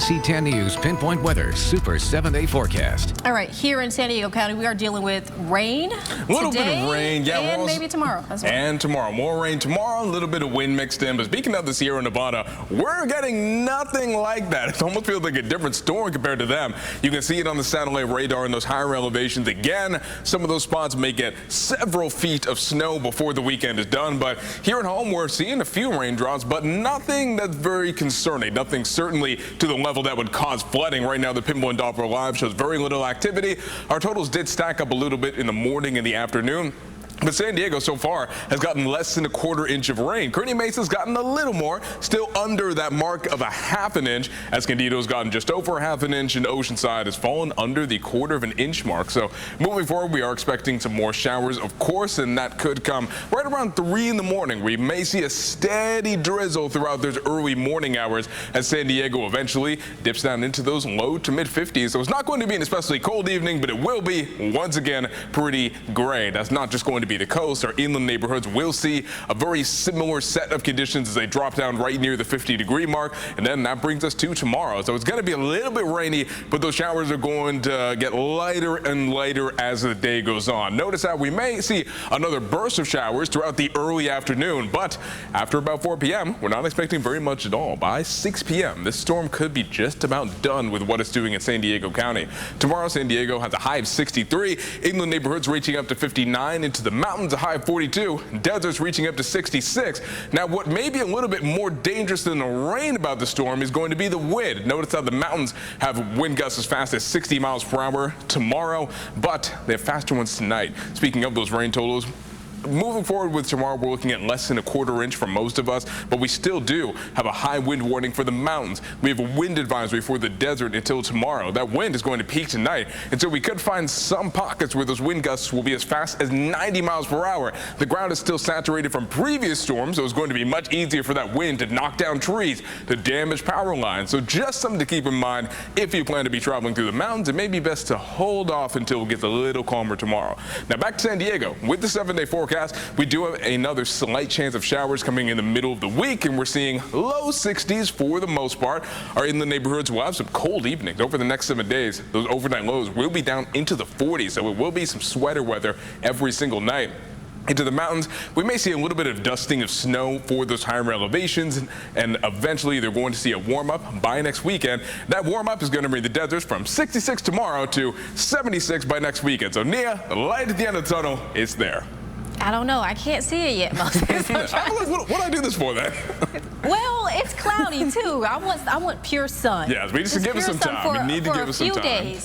ABC 10 News Pinpoint Weather Super 7-Day Forecast. All right, here in San Diego County, we are dealing with rain A little bit of rain, yeah, and maybe tomorrow as well. And tomorrow, more rain tomorrow, a little bit of wind mixed in. But speaking of the Sierra Nevada, we're getting nothing like that. It almost feels like a different storm compared to them. You can see it on the satellite radar in those higher elevations. Again, some of those spots may get several feet of snow before the weekend is done. But here at home, we're seeing a few raindrops, but nothing that's very concerning. Nothing certainly to the level that would cause flooding. Right now, the Pinpoint Doppler Live shows very little activity. Our totals did stack up a little bit in the morning and the afternoon. But San Diego so far has gotten less than a quarter inch of rain. Kearny Mesa's gotten a little more, still under that mark of a half an inch. Escondido's gotten just over a half an inch, and Oceanside has fallen under the quarter of an inch mark. So moving forward, we are expecting some more showers, of course, and that could come right around 3 in the morning. We may see a steady drizzle throughout those early morning hours as San Diego eventually dips down into those low to mid 50s. So it's not going to be an especially cold evening, but it will be, once again, pretty gray. That's not just going to be the coast. Our inland neighborhoods will see a very similar set of conditions as they drop down right near the 50-degree mark, and then that brings us to tomorrow. So it's going to be a little bit rainy, but those showers are going to get lighter and lighter as the day goes on. Notice how we may see another burst of showers throughout the early afternoon, but after about 4 p.m., we're not expecting very much at all. By 6 p.m., this storm could be just about done with what it's doing in San Diego County. Tomorrow, San Diego has a high of 63, inland neighborhoods reaching up to 59, into the mountains a high of 42, deserts reaching up to 66. Now, what may be a little bit more dangerous than the rain about the storm is going to be the wind. Notice how the mountains have wind gusts as fast as 60 miles per hour tomorrow, but they have faster ones tonight. Speaking of those rain totals, moving forward with tomorrow, we're looking at less than a quarter inch for most of us, but we still do have a high wind warning for the mountains. We have a wind advisory for the desert until tomorrow. That wind is going to peak tonight, and so we could find some pockets where those wind gusts will be as fast as 90 miles per hour. The ground is still saturated from previous storms, so it's going to be much easier for that wind to knock down trees, to damage power lines. So just something to keep in mind if you plan to be traveling through the mountains. It may be best to hold off until it gets a little calmer tomorrow. Now back to San Diego with the 7-day forecast. We do have another slight chance of showers coming in the middle of the week, and we're seeing low 60s for the most part. Our inland neighborhoods will have some cold evenings over the next 7 days. Those overnight lows will be down into the 40s, so it will be some sweater weather every single night. Into the mountains, we may see a little bit of dusting of snow for those higher elevations, and eventually they're going to see a warm-up by next weekend. That warm-up is going to bring the deserts from 66 tomorrow to 76 by next weekend. So Nia, the light at the end of the tunnel is there. I don't know. I can't see it yet, Moses. What do I do this for then? Well, it's cloudy too. I want pure sun. Yes, we just give it some time. We need to give it some time.